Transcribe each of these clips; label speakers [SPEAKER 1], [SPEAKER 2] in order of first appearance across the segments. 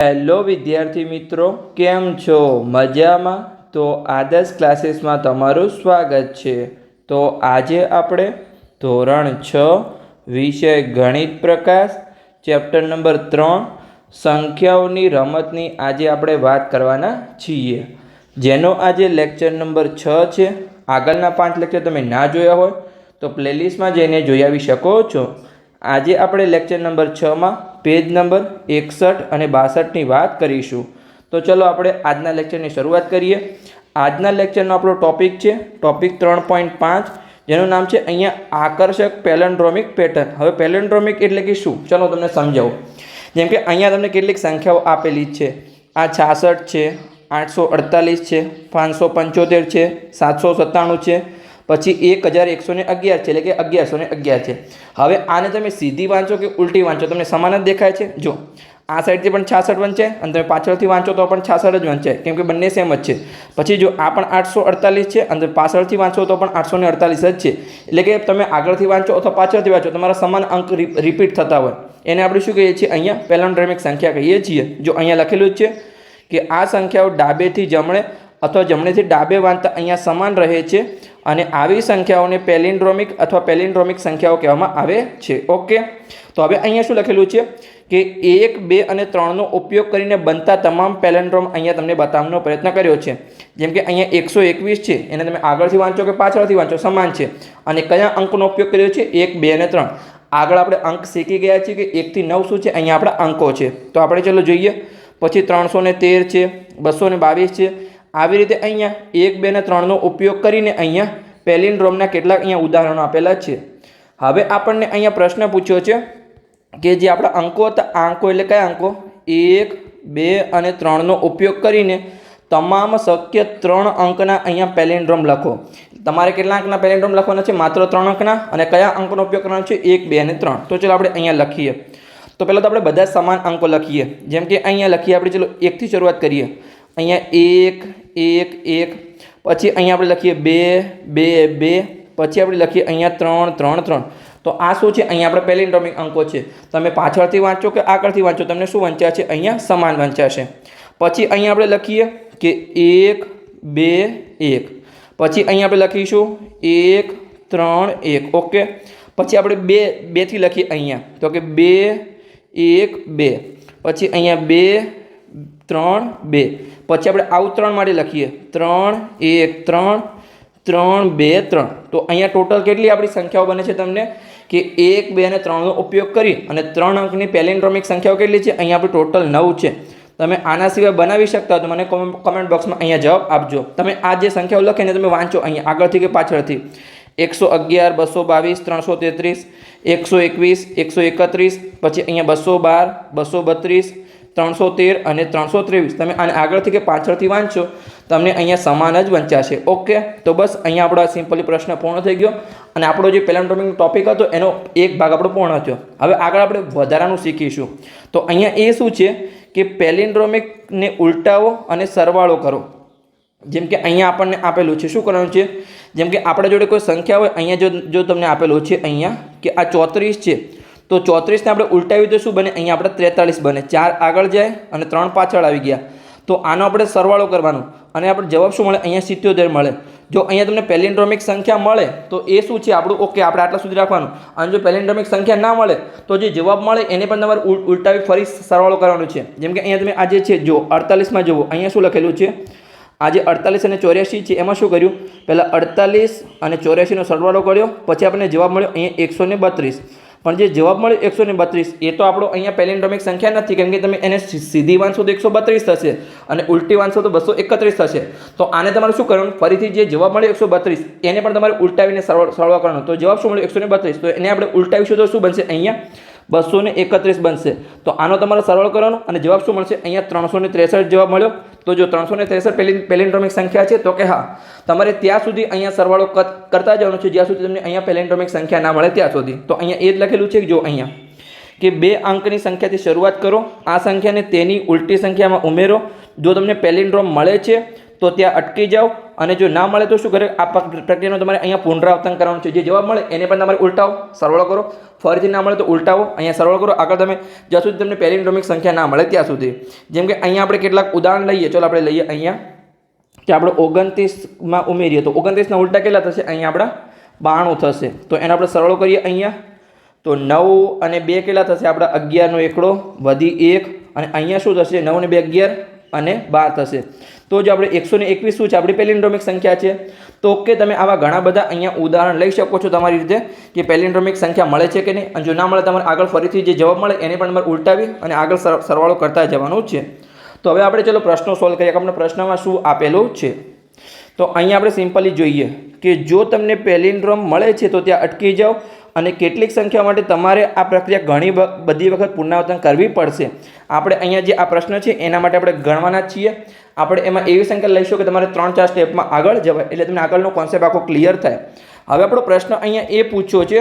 [SPEAKER 1] Hello વિદ્યાર્થી મિત્રો, કેમ છો? મજામાં? તો આદર્શ ક્લાસીસમાં તમારું સ્વાગત છે. તો આજે આપણે ધોરણ 6 વિષય ગણિત પ્રકાશ ચેપ્ટર નંબર 3 સંખ્યાઓની રમતની આજે આપણે વાત કરવાના છીએ, જેનો આજે લેક્ચર નંબર 6 છે. આગળના 5 લેક્ચર તમે ના જોયા હોય તો પ્લેલિસ્ટમાં જઈને જોઈ આવી શકો છો. આજે આપણે લેક્ચર નંબર 6માં પેજ નંબર 61 અને 62ની વાત કરીશું. તો ચલો આપણે આજના લેક્ચરની શરૂઆત કરીએ. આજના લેક્ચરનો આપણો ટોપિક છે ટોપિક 3.5, જેનું નામ છે અહીંયા આકર્ષક પેલિન્ડ્રોમિક પેટર્ન. હવે પેલિન્ડ્રોમિક એટલે કે શું, ચલો તમને સમજાવું. જેમ કે અહીંયા તમને કેટલીક સંખ્યાઓ આપેલી છે. આ 66 છે, 848 છે, 575 છે, 797 છે, પછી 1111 છે, એટલે કે 1111 છે. હવે આને તમે સીધી વાંચો કે ઉલટી વાંચો તમને સમાન જ દેખાય છે. જો આ સાઈડથી પણ 66 વંચાય અને તમે પાછળથી વાંચો તો પણ 66 જ વંચાય, કેમ કે બંને સેમ જ છે. પછી જો આ પણ 848 છે અને પાછળથી વાંચો તો પણ 848 જ છે. એટલે કે તમે આગળથી વાંચો અથવા પાછળથી વાંચો તમારા સમાન અંક રિપીટ થતા હોય, એને આપણે શું કહીએ છીએ? અહીંયા પેલિન્ડ્રોમિક સંખ્યા કહીએ છીએ. જો અહીંયા લખેલું જ છે કે આ સંખ્યાઓ ડાબેથી જમણે અથવા જમણેથી ડાબે વાંચતા અહીંયા સમાન રહે છે, અને આવી સંખ્યાઓને પેલિન્ડ્રોમિક અથવા પેલિન્ડ્રોમિક સંખ્યાઓ કહેવામાં આવે છે. ઓકે, તો હવે અહીંયા શું લખેલું છે કે 1, 2 અને 3નો ઉપયોગ કરીને બનતા તમામ પેલિન્ડ્રોમ અહીંયા તમને બતાવવાનો પ્રયત્ન કર્યો છે. જેમ કે અહીંયા 121 છે, એને તમે આગળથી વાંચો કે પાછળથી વાંચો સમાન છે. અને કયા અંકનો ઉપયોગ કર્યો છે? 1, 2 અને 3. આગળ આપણે અંક શીખી ગયા છીએ કે 1 થી 9 શું છે, અહીંયા આપણા અંકો છે. તો આપણે ચલો જોઈએ. પછી 313 છે, 222 છે. આવી રીતે અહીંયા 1, 2 અને 3નો ઉપયોગ કરીને અહીંયા પેલિન્ડ્રોમના કેટલાક અહીંયા ઉદાહરણો આપેલા છે. હવે આપણને અહીંયા પ્રશ્ન પૂછ્યો છે કે જે આપણા અંકો હતા, આ અંકો એટલે કયા અંકો? 1, 2 અને 3નો ઉપયોગ કરીને તમામ શક્ય 3 અંકના અહીંયા પેલિન્ડ્રોમ લખો. તમારે કેટલા અંકના પેલિન્ડ્રોમ લખવાના છે? માત્ર 3 અંકના. અને કયા અંકોનો ઉપયોગ કરવાનો છે? 1, 2 અને 3. તો ચલો આપણે અહીંયા લખીએ. તો પહેલાં તો આપણે બધા સમાન અંકો લખીએ. જેમ કે અહીંયા લખીએ આપણે, ચલો 1 થી શરૂઆત કરીએ. અહીંયા 1, 1, 1. પછી અહીંયા આપણે લખીએ 2, 2, 2. પછી આપણે લખીએ અહીંયા 3, 3, 3. તો આ શું છે? અહીંયા આપણે પેલિન્ડ્રોમિક અંકો છે. તમે પાછળથી વાંચો કે આગળથી વાંચો તમને શું વંચાય છે? અહીંયા સમાન વંચાશે. પછી અહીંયા આપણે લખીએ કે 1, 2, 1. પછી અહીંયા આપણે લખીશું 1, 3, 1. ઓકે, પછી આપણે 2 થી લખીએ અહીંયા, તો કે 2, 1, 2. પછી અહીંયા 2, 3, 2. પછી આપણે આવું 3 માટે લખીએ 3, 1, 3, 3, 2, 3. તો અહીંયા ટોટલ કેટલી આપણી સંખ્યાઓ બને છે તમને કે 1, 2 અને 3નો ઉપયોગ કરી અને 3 અંકની પેલિન્ડ્રોમિક સંખ્યાઓ કેટલી છે? અહીંયા આપણે ટોટલ 9 છે. તમે આના સિવાય બનાવી શકતા હો તો મને કમેન્ટ બોક્સમાં અહીંયા જવાબ આપજો. તમે આ જે સંખ્યાઓ લખીને તમે વાંચો અહીંયા આગળથી કે પાછળથી. 111, 222, 333, 121, 131. પછી અહીંયા 212, 232, 313 અને 323. તમે આને આગળથી કે પાછળથી વાંચો તમને અહીંયા સમાન જ વંચાશે. ઓકે, તો બસ અહીંયા આપણો સિમ્પલી પ્રશ્ન પૂર્ણ થઈ ગયો અને આપણો જે પેલિન્ડ્રોમિકનો ટોપિક હતો એનો એક ભાગ આપણો પૂર્ણ થયો. હવે આગળ આપણે વધારાનું શીખીશું. તો અહીંયા એ શું છે કે પેલિન્ડ્રોમિકને ઉલટાવો અને સરવાળો કરો. જેમ કે અહીંયા આપણને આપેલું છે, શું કરવાનું છે? જેમ કે આપણા જોડે કોઈ સંખ્યા હોય, અહીંયા જો તમને આપેલું છે અહીંયા કે આ 34 છે, તો 34ને આપણે ઉલટાવી તો શું બને? અહીંયા આપણે 43 બને. 4 આગળ જાય અને 3 પાછળ આવી ગયા. તો આનો આપણે સરવાળો કરવાનો અને આપણે જવાબ શું મળે? અહીંયા 77 મળે. જો અહીંયા તમને પેલિન્ડ્રોમિક સંખ્યા મળે તો એ શું છે આપણું? ઓકે, આપણે આટલા સુધી રાખવાનું. અને જો પેલિન્ડ્રોમિક સંખ્યા ના મળે તો જે જવાબ મળે એને પણ તમારે ઉલટાવી ફરી સરવાળો કરવાનો છે. જેમ કે અહીંયા તમે આ જે છે જો 48માં જુઓ, અહીંયા શું લખેલું છે? આજે 48 અને 84 છે, એમાં શું કર્યું? પહેલાં 48 અને 84નો સરવાળો કર્યો, પછી આપણને જવાબ મળ્યો અહીંયા 132. પણ જે જવાબ મળ્યો 132 એ તો આપણો અહીંયા પેલિન્ડ્રોમિક સંખ્યા નથી, કેમ કે તમે એને સીધી વાંચો તો 132 થશે અને ઉલટી વાંચો તો 231 થશે. તો આને તમારે શું કરવાનું? ફરીથી જે જવાબ મળ્યો 132 એને પણ તમારે ઉલટાવીને સરવાળો કરવાનો. તો જવાબ શું મળ્યો? 132. તો એને આપણે ઉલટાવીશું તો શું બનશે? અહીંયા 231 બનશે. તો આનો તમારે સરવાળો કરવાનો અને જવાબ શું મળશે? અહીંયા 363 જવાબ મળ્યો. તો જો 363 પેલિન્ડ્રોમિક સંખ્યા છે તો કે હા, તમારે ત્યાં સુધી અહીંયા સરવાળો કરતા જવાનું છે જ્યાં સુધી તમને અહીંયા પેલિન્ડ્રોમિક સંખ્યા ના મળે ત્યાં સુધી. તો અહીંયા એ જ લખેલું છે જો અહીંયા કે 2 અંકની સંખ્યાથી શરૂઆત કરો, આ સંખ્યાને તેની ઉલટી સંખ્યામાં ઉમેરો. જો તમને પેલિન્ડ્રોમ મળે છે તો ત્યાં અટકી જાઓ અને જો ના મળે તો શું કરે, આ પ્રક્રિયાનું તમારે અહીંયા પુનરાવર્તન કરવાનું છે. જે જવાબ મળે એને પણ તમારે ઉલટાવો, સરવાળો કરો. ફરીથી ના મળે તો ઉલટાવો, અહીંયા સરવાળો કરો. આગળ તમે જ્યાં સુધી તમને પેલિન્ડ્રોમિક સંખ્યા ના મળે ત્યાં સુધી. જેમ કે અહીંયા આપણે કેટલાક ઉદાહરણ લઈએ. ચલો આપણે લઈએ અહીંયા કે આપણે 29માં ઉમેરીએ તો 29ના ઉલટા કેટલા થશે? અહીંયા આપણા 92 થશે. તો એનો આપણે સરવાળો કરીએ અહીંયા તો 9 અને 2 કેટલા થશે? આપણા 11 નો એકડો વધી 1 અને અહીંયા શું થશે? 9 ને 2 11 અને 12 થશે. તો જો આપણે 121 શું છે? આપણી પેલિન્ડ્રોમિક સંખ્યા છે. તો કે તમે આવા ઘણા બધા અહીંયા ઉદાહરણ લઈ શકો છો તમારી રીતે કે પેલિન્ડ્રોમિક સંખ્યા મળે છે કે નહીં. અને જો ના મળે તમારે આગળ ફરીથી જે જવાબ મળે એને પણ તમારે ઉલટાવી અને આગળ સરવાળો કરતા જવાનું છે. તો હવે આપણે ચલો પ્રશ્નો સોલ્વ કરીએ કે આપણે પ્રશ્નમાં શું આપેલું છે. તો અહીંયા આપણે સિમ્પલી જોઈએ કે જો તમને પેલિન્ડ્રોમ મળે છે તો ત્યાં અટકી જાઓ અને કેટલીક સંખ્યા માટે તમારે આ પ્રક્રિયા ઘણી બધી વખત પુનરાવર્તન કરવી પડશે. આપણે અહીંયા જે આ પ્રશ્ન છે એના માટે આપણે ગણવાના છીએ. આપણે એમાં એવી સંખ્યા લઈશું કે તમારે 3-4 સ્ટેપમાં આગળ જવાય એટલે તમને આગળનો કોન્સેપ્ટ આખો ક્લિયર થાય. હવે આપણો પ્રશ્ન અહીંયા એ પૂછ્યો છે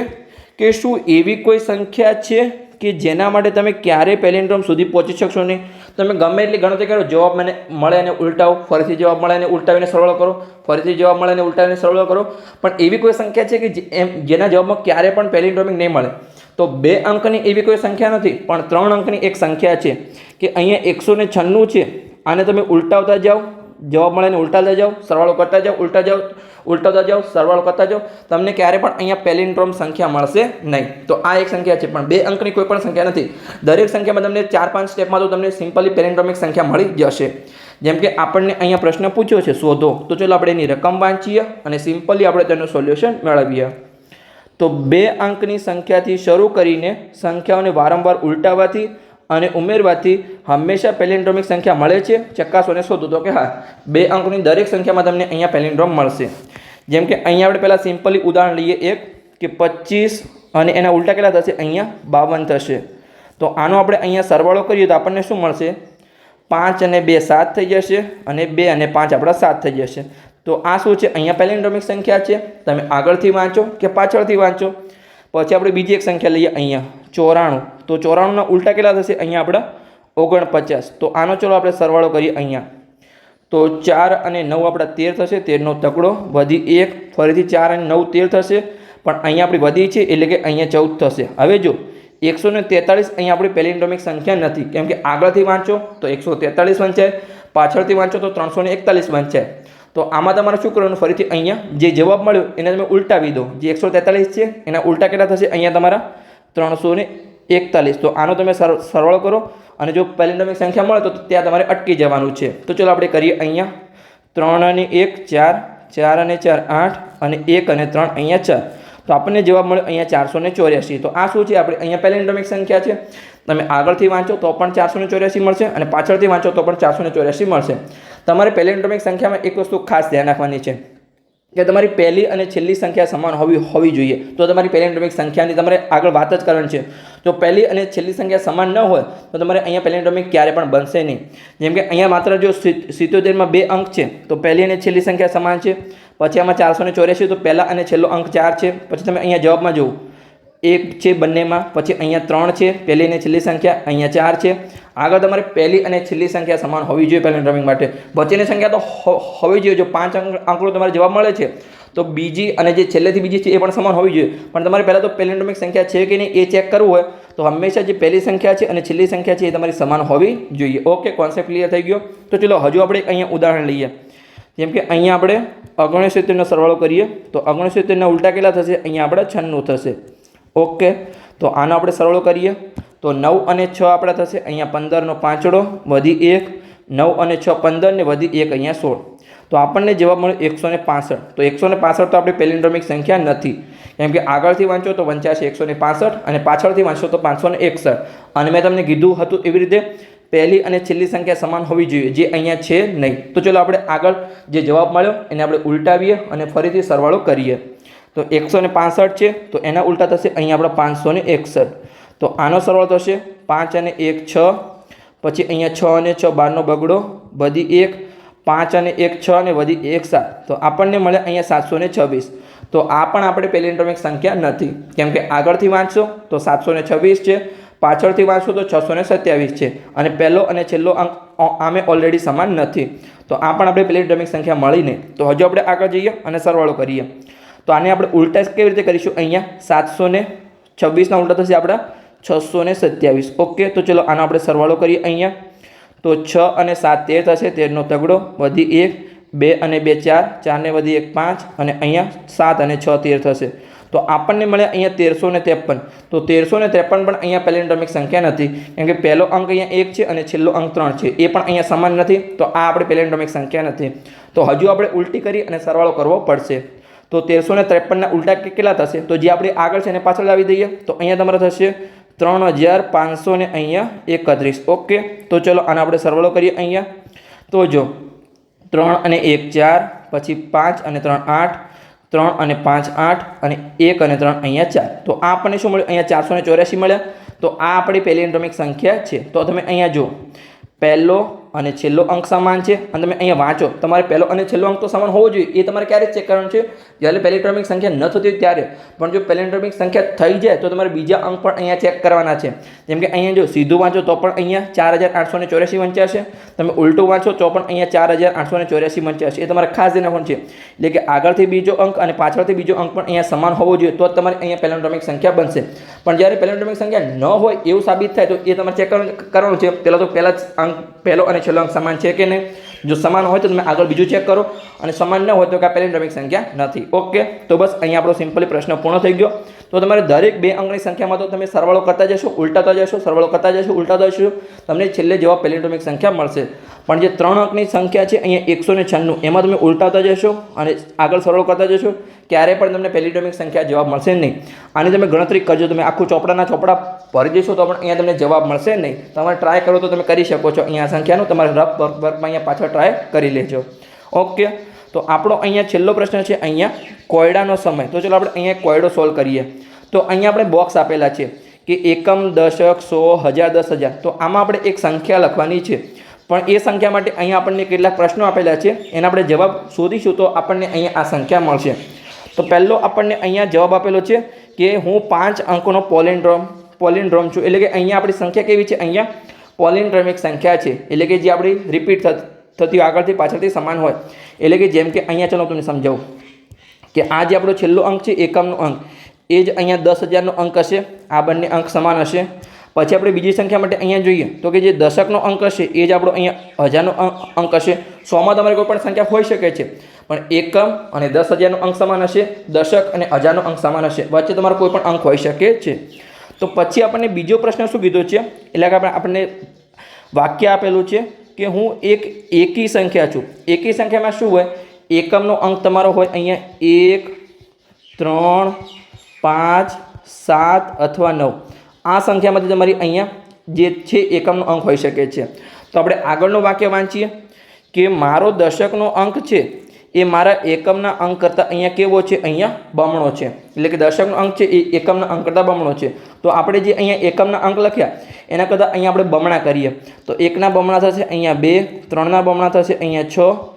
[SPEAKER 1] કે શું એવી કોઈ સંખ્યા છે કે જેના માટે તમે ક્યારેય પેલિન્ડ્રોમ સુધી પહોંચી શકશો નહીં? તમે ગમે એટલી ગણતરી કરો, જવાબ મને મળે અને ઉલટાવો, ફરીથી જવાબ મળે અને ઉલટાવીને સરવાળો કરો, ફરીથી જવાબ મળે અને ઉલટાવીને સરવાળો કરો, પણ એવી કોઈ સંખ્યા છે કે જેના જવાબમાં ક્યારે પણ પેલિન્ડ્રોમિક નહીં મળે? તો 2 અંકની એવી કોઈ સંખ્યા નથી, પણ 3 અંકની એક સંખ્યા છે કે અહીંયા 196 છે. આને તમે ઉલટાવતા જાઓ, જવાબ મળે ને ઉલટાવતા જાઓ, સરવાળો કરતા જાઓ, ઉલટાવતા જાઓ, સરવાળો કરતા જાઓ, તમને ક્યારે પણ અહીંયા પેલિન્ડ્રોમ સંખ્યા મળશે નહીં. તો આ એક સંખ્યા છે, પણ 2 અંકની કોઈ પણ સંખ્યા નથી. દરેક સંખ્યામાં તમને 4-5 સ્ટેપમાં તો તમને સિમ્પલી પેલિન્ડ્રોમિક સંખ્યા મળી જશે. જેમ કે આપણને અહીંયા પ્રશ્ન પૂછ્યો છે શોધો, તો ચલો આપણે એની રકમ વાંચીએ અને સિમ્પલી આપણે તેનું સોલ્યુશન મેળવીએ. તો 2 અંકની સંખ્યાથી શરૂ કરીને સંખ્યાઓને વારંવાર ઉલટાવવાથી અને ઉમેરવાથી હંમેશા પેલિન્ડ્રોમિક સંખ્યા મળે છે. ચકાસો અને શોધો. તો કે હા, 2 અંકની દરેક સંખ્યામાં તમને અહીંયા પેલિન્ડ્રોમ મળશે. જેમ કે અહીંયા આપણે પહેલાં સિમ્પલી ઉદાહરણ લઈએ એક કે 25 અને એના ઉલટા કેટલા થશે? અહીંયા 52 થશે. તો આનો આપણે અહીંયા સરવાળો કરીએ તો આપણને શું મળશે? 5 અને 2 7 થઈ જશે અને 2 અને 5 આપણા 7 થઈ જશે. તો આ શું છે? અહીંયા પેલિન્ડ્રોમિક સંખ્યા છે. તમે આગળથી વાંચો કે પાછળથી વાંચો. પછી આપણે બીજી એક સંખ્યા લઈએ અહીંયા 94. તો 94ના ઉલટા કેટલા થશે? અહીંયા આપણા 49. તો આનો ચલો આપણે સરવાળો કરીએ અહીંયા તો 4 અને 9 આપણા 13 થશે. 13નો તકડો વધી 1, ફરીથી 4 અને 9 13 થશે, પણ અહીંયા આપણી વધી છે એટલે કે અહીંયા 14 થશે. હવે જો 143 અહીંયા આપણી પેલિન્ડ્રોમિક સંખ્યા નથી, કેમ કે આગળથી વાંચો તો 143 વંચાય, પાછળથી વાંચો તો 341 વંચાય. તો આમાં તમારે શું કરવાનું? ફરીથી અહીંયા જે જવાબ મળ્યો એને તમે ઉલટાવી દો. જે 143 છે એના ઉલટા કેટલા થશે? અહીંયા તમારા 341. તો આનો તમે સરવાળો કરો અને જો પેલિન્ડ્રોમિક સંખ્યા મળે તો ત્યાં તમારે અટકી જવાનું છે. તો ચલો આપણે કરીએ અહીંયા 3 અને 1 4, 4 અને 4 8 અને 1 અને 3 અહીંયા 4. તો આપણને જવાબ મળ્યો અહીંયા 484. તો આ શું છે? આપણે અહીંયા પેલિન્ડ્રોમિક સંખ્યા છે. તમે આગળથી વાંચો તો પણ 484 મળશે અને પાછળથી વાંચો તો પણ 484 મળશે. તમારે પેલિન્ડ્રોમિક સંખ્યામાં એક વસ્તુ ખાસ ધ્યાન રાખવાની છે કે તમારી પહેલી અને છેલ્લી સંખ્યા સમાન હોવી જોઈએ. તો તમારી પેલિન્ડ્રોમિક સંખ્યાની તમારે આગળ વાત જ કરવાની છે. જો પહેલી અને છેલ્લી સંખ્યા સમાન ન હોય તો તમારે અહીંયા પેલિન્ડ્રોમિક ક્યારે પણ બનશે નહીં. જેમ કે અહીંયા માત્ર જો 77માં 2 અંક છે તો પહેલી અને છેલ્લી સંખ્યા સમાન છે. પછી આમાં 484 તો પહેલા અને છેલ્લો અંક 4 છે. પછી તમે અહીંયા જવાબમાં જુઓ 1 છે બંનેમાં, પછી અહીંયા 3 છે પહેલી અને છેલ્લી સંખ્યા, અહીંયા 4 છે. આગળ તમારે પહેલી અને છેલ્લી સંખ્યા સમાન હોવી જોઈએ પેલિન્ડ્રોમિક માટે. વચ્ચેની સંખ્યા તો હોવી જોઈએ. જો 5 અંકનો તમારે જવાબ મળે છે તો બીજી અને જે છેલ્લેથી બીજી છે એ પણ સમાન હોવી જોઈએ. પણ તમારે પહેલાં તો પેલિન્ડ્રોમિક સંખ્યા છે કે નહીં એ ચેક કરવું હોય તો હંમેશા જે પહેલી સંખ્યા છે અને છેલ્લી સંખ્યા છે એ તમારી સમાન હોવી જોઈએ. ઓકે, કોન્સેપ્ટ ક્લિયર થઈ ગયો. તો ચલો હજુ આપણે અહીંયા ઉદાહરણ લઈએ. જેમ કે અહીંયા આપણે 69નો સરવાળો કરીએ તો 69ના ઉલટા કેટલા થશે? અહીંયા આપણે 96 થશે. ઓકે, તો આનો આપણે સરવાળો કરીએ તો 9 અને 6 આપણા થશે અહીંયા 15નો પાંચડો વધી 1, 9 અને 6 15 ને વધી 1 અહીંયા 16. તો આપણને જવાબ મળ્યો 165. તો 165 તો આપણી પેલિન્ડ્રોમિક સંખ્યા નથી, કેમ કે આગળથી વાંચો તો વંચાશે 165 અને પાછળથી વાંચો તો 561. અને મેં તમને કીધું હતું એવી રીતે પહેલી અને છેલ્લી સંખ્યા સમાન હોવી જોઈએ, જે અહીંયા છે નહીં. તો ચલો આપણે આગળ જે જવાબ મળ્યો એને આપણે ઉલટાવીએ અને ફરીથી સરવાળો કરીએ. તો 165 છે તો એના ઉલટા થશે અહીંયા આપણે 561. તો આનો સરવાળો થશે 5 અને 1 6, પછી અહીંયા 6 અને 6 12નો બગડો વધી 1, 5 અને 1 6 અને વધી 1 7. તો આપણને મળે અહીંયા 726. તો આ પણ આપણે પેલિન્ડ્રોમિક સંખ્યા નથી, કેમ કે આગળથી વાંચશો તો 726 છે, પાછળથી વાંચો તો 627 છે અને પહેલો અને છેલ્લો અંક આમે ઓલરેડી સમાન નથી, તો આ પણ આપણે પેલિન્ડ્રોમિક સંખ્યા મળીને. તો હજુ આપણે આગળ જઈએ અને સરવાળો કરીએ. તો આને આપણે ઉલટા કેવી રીતે કરીશું? અહીંયા 726ના ઉલટા થશે આપણા 627. ઓકે, તો ચલો આનો આપણે સરવાળો કરીએ. અહીંયા તો 6 અને 7 13 થશે, 13નો તગડો વધી 1, 2 અને 2 4, 4 ને વધી 1 5 અને અહીંયા 7 અને 6 13 થશે. તો આપણને મળે અહીંયા 1353. તો 1353 પણ અહીંયા પેલિન્ડ્રોમિક સંખ્યા નથી, કેમ કે પહેલો અંક અહીંયા 1 છે અને છેલ્લો અંક 3 છે, એ પણ અહીંયા સમાન નથી. તો આ આપણે પેલિન્ડ્રોમિક સંખ્યા નથી. તો હજુ આપણે ઉલટી કરી અને સરવાળો કરવો પડશે. તો 1353ના ઉલટા કેટલા થશે? તો જે આપણે આગળ છે એને પાછળ લાવી દઈએ. તો અહીંયા તમારે થશે 3500 ને અહીંયા 31. ઓકે, તો ચલો આનો આપણે સરવાળો કરીએ. અહીંયા તો જો 3 અને 1 4, પછી 5 અને 3 8, 3 અને 5 8 અને 1 અને 3 અહીંયા 4. તો આ આપણને શું મળ્યું? અહીંયા 484 મળ્યા. તો આ આપણી પેલિન્ડ્રોમિક સંખ્યા છે. તો તમે અહીંયા જો પહેલો અને છેલ્લો અંક સમાન છે અને તમે અહીંયા વાંચો, તમારે પહેલો અને છેલ્લો અંક તો સમાન હોવો જોઈએ. એ તમારે ક્યારે ચેક કરવાનું છે? જ્યારે પેલિન્ડ્રોમિક સંખ્યા ન થતી હોય ત્યારે. પણ જો પેલિન્ડ્રોમિક સંખ્યા થઈ જાય તો તમારે બીજા અંક પણ અહીંયા ચેક કરવાના છે. જેમ કે અહીંયા જો સીધું વાંચો તો પણ અહીંયા 4884 વંચાશે, તમે ઉલટું વાંચો તો પણ અહીંયા 4884 વંચાશે. એ તમારે ખાસ ધ્યાન રાખવાનું છે. એટલે કે આગળથી બીજો અંક અને પાછળથી બીજો અંક પણ અહીંયા સમાન હોવો જોઈએ, તો જ તમારે અહીંયા પેલિન્ડ્રોમિક સંખ્યા બનશે. પણ જ્યારે પેલિન્ડ્રોમિક સંખ્યા ન હોય એવું સાબિત થાય તો એ તમારે ચેક કરવાનું છે. પહેલાં તો અંક પહેલો અને છેલ્લો અંક સમાન છે કે નહીં. જો સમાન હોય તો તમે આગળ બીજું ચેક કરો, અને સમાન ન હોય તો કે પેલિન્ડ્રોમિક સંખ્યા નથી. ઓકે, તો બસ અહીંયા આપણો સિમ્પલી પ્રશ્ન પૂર્ણ થઈ ગયો. તો તમારે દરેક 2 અંકની સંખ્યામાં તો તમે સરવાળો કરતા જશો, ઉલટાતા જશો, સરવાળો કરતા જશો, ઉલટાતા જશો, તમને છેલ્લે જવાબ પેલિન્ડ્રોમિક સંખ્યા મળશે. પણ જે 3 અંકની સંખ્યા છે અહીંયા 196, એમાં તમે ઉલટાતા જશો અને આગળ સરવાળો કરતા જશો, ક્યારે પણ તમને પેલિન્ડ્રોમિક સંખ્યા જવાબ મળશે નહીં. આની તમે ગણતરી કરજો, તમે આખું ચોપડા ભરી જશો તો પણ અહીંયા તમને જવાબ મળશે નહીં. તમારે ટ્રાય કરો તો તમે કરી શકો છો. અહીંયા સંખ્યાનું તમારે રફ વર્કમાં અહીંયા પાછળ ટ્રાય કરી લેજો. ઓકે, તો આપણો અહીંયા છેલ્લો પ્રશ્ન છે અહીંયા કોયડાનો સમય. તો ચલો આપણે અહીંયા કોયડો સોલ્વ કરીએ. તો અહીંયા આપણે બોક્સ આપેલા છે કે એકમ, દશક, 100, 1000, 10,000. તો આમાં આપણે એક સંખ્યા લખવાની છે, પણ એ સંખ્યા માટે અહીંયા આપણને કેટલાક પ્રશ્નો આપેલા છે, એના આપણે જવાબ શોધીશું તો આપણને અહીંયા આ સંખ્યા મળશે. તો પહેલો આપણને અહીંયા જવાબ આપેલો છે કે હું 5 અંકોનો પોલિન્ડ્રોમ છું. એટલે કે અહીંયા આપણી સંખ્યા કેવી છે? અહીંયા પોલિન્ડ્રોમિક સંખ્યા છે. એટલે કે જે આપણી રિપીટ થતી આગળથી પાછળથી સમાન હોય. એટલે કે જેમ કે અહીંયા ચાલો તમને સમજાવું કે આ જે આપણો છેલ્લો અંક છે એકમનો અંક, એ જ અહીંયા 10,000નો અંક હશે. આ બંને અંક સમાન હશે. પછી આપણે બીજી સંખ્યા માટે અહીંયા જોઈએ તો કે જે દશકનો અંક હશે એ જ આપણો અહીંયા 1000નો અંક હશે. 100માં તમારે કોઈ પણ સંખ્યા હોઈ શકે છે, પણ એકમ અને 10,000નો અંક સમાન હશે, દશક અને 1000નો અંક સમાન હશે. વચ્ચે તમારો કોઈ પણ અંક હોઈ શકે છે. તો પછી આપણને બીજો પ્રશ્ન શું કીધો છે? એટલે કે આપણને વાક્ય આપેલું છે કે હું એક એકી સંખ્યા છું. એકી સંખ્યામાં શું હોય? એકમનો અંક તમારો હોય અહીંયા 1, 3, 5, 7 અથવા 9. આ સંખ્યામાંથી તમારી અહીંયા જે છે એકમનો અંક હોઈ શકે છે. તો આપણે આગળનું વાક્ય વાંચીએ કે મારો દશકનો અંક છે એ મારા એકમના અંક કરતાં અહીંયા કેવો છે? અહીંયા બમણો છે. એટલે કે દશકનો અંક છે એ એકમના અંક કરતાં બમણો છે. તો આપણે જે અહીંયા એકમના અંક લખ્યા એના કરતાં અહીંયા આપણે બમણા કરીએ તો 1ના બમણા થશે અહીંયા 2, 3ના બમણા થશે અહીંયા 6,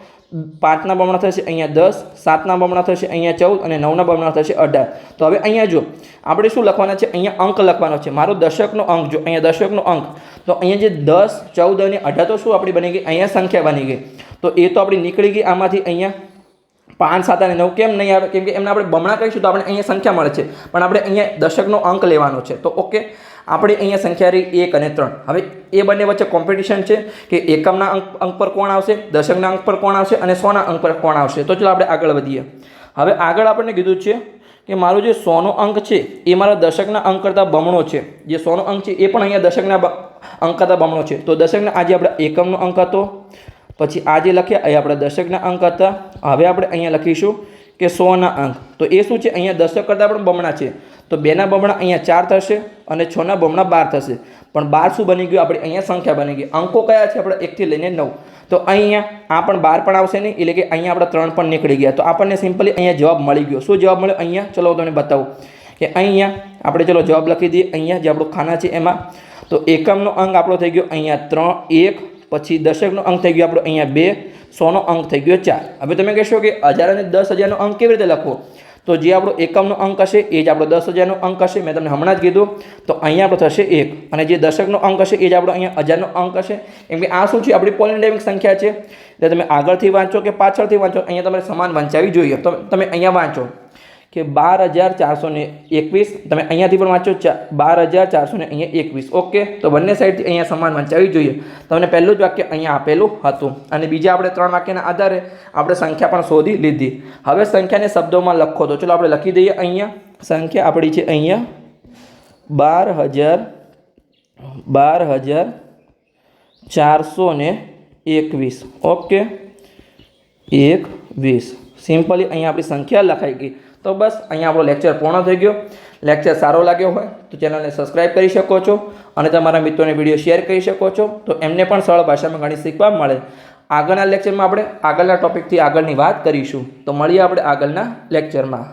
[SPEAKER 1] 5ના બમણા થશે અહીંયા 10, 7ના બમણા થશે અહીંયા 14 અને 9ના બમણા થશે 18. તો હવે અહીંયા જો આપણે શું લખવાના છે? અહીંયા અંક લખવાનો છે. મારો દશકનો અંક, જો અહીંયા દશકનો અંક, તો અહીંયા જે 10, 14 અને 18 તો શું આપણી બની ગઈ? અહીંયા સંખ્યા બની ગઈ. તો એ તો આપણી નીકળી ગઈ આમાંથી. અહીંયા 5, 7 અને 9 કેમ નહીં આવે? કેમ કે એમને આપણે બમણા કરીશું તો આપણે અહીંયા સંખ્યા મળે છે, પણ આપણે અહીંયા દશકનો અંક લેવાનો છે. તો ઓકે, આપણે અહીંયા સંખ્યા રહી 1 અને 3. હવે એ બંને વચ્ચે કોમ્પિટિશન છે કે એકમના અંક પર કોણ આવશે, દશકના અંક પર કોણ આવશે અને 100ના અંક પર કોણ આવશે. તો ચલો આપણે આગળ વધીએ. હવે આગળ આપણને કીધું છે કે મારો જે 100નો અંક છે એ મારા દશકના અંક કરતાં બમણો છે. જે 100નો અંક છે એ પણ અહીંયા દશકના અંક કરતાં બમણો છે. તો દશકના આજે આપણે એકમનો અંક હતો, પછી આ જે લખ્યા એ આપણા દશકના અંક હતા. હવે આપણે અહીંયા લખીશું કે 100ના અંક. તો એ શું છે? અહીંયા દશક કરતાં પણ બમણા છે. તો 2ના બમણા અહીંયા 4 થશે અને 6ના બમણા 12 થશે. પણ 12 શું બની ગયું? આપણે અહીંયા સંખ્યા બની ગઈ. અંકો કયા છે? આપણે 1 થી લઈને 9. તો અહીંયા આ પણ 12 પણ આવશે નહીં, એટલે કે અહીંયા આપણે 3 પણ નીકળી ગયા. તો આપણને સિમ્પલી અહીંયા જવાબ મળી ગયો. શું જવાબ મળ્યો? અહીંયા ચલો હું તમને બતાવું કે અહીંયા આપણે ચલો જવાબ લખી દઈએ. અહીંયા જે આપણું ખાના છે એમાં તો એકમનો અંક આપણો થઈ ગયો અહીંયા 3, 1, પછી દશકનો અંક થઈ ગયો આપણો અહીંયા 2, 100નો અંક થઈ ગયો 4. હવે તમે કહેશો કે 1000 અને 10,000નો અંક કેવી રીતે લખવો? તો જે આપણો એકમનો અંક હશે એ જ આપણો 10,000નો અંક હશે. મેં તમને હમણાં જ કીધું. તો અહીંયા આપણો થશે 1 અને જે દશકનો અંક હશે એ જ આપણો અહીંયા 1000નો અંક હશે. કેમ કે આ શું છે, આપણી પોલિનોમિયલ સંખ્યા છે. એટલે તમે આગળથી વાંચો કે પાછળથી વાંચો, અહીંયા તમારે સમાન વંચાવી જોઈએ. તો તમે અહીંયા વાંચો કે 12,421, તમે અહીંયાથી પણ વાંચો 12,421. ઓકે, તો બંને સાઈડથી અહીંયા સમાન વંચાવી જોઈએ. તમને પહેલું જ વાક્ય અહીંયા આપેલું હતું અને બીજા આપણે 3 વાક્યના આધારે આપણે સંખ્યા પણ શોધી લીધી. હવે સંખ્યાને શબ્દોમાં લખો. તો ચલો આપણે લખી દઈએ. અહીંયા સંખ્યા આપણી છે અહીંયા 12,421. ઓકે, 21. સિમ્પલી અહીંયા આપણી સંખ્યા લખાઈ ગઈ. તો બસ અહીંયા આપણો લેક્ચર પૂર્ણ થઈ ગયો. લેક્ચર સારો લાગ્યો હોય તો ચેનલને સબસ્ક્રાઈબ કરી શકો છો અને તમારા મિત્રોને વિડીયો શેર કરી શકો છો, તો એમને પણ સરળ ભાષામાં ગણિત શીખવા મળે. આગળના લેક્ચરમાં આપણે આગળના ટોપિકથી આગળની વાત કરીશું. તો મળીએ આપણે આગળના લેક્ચરમાં.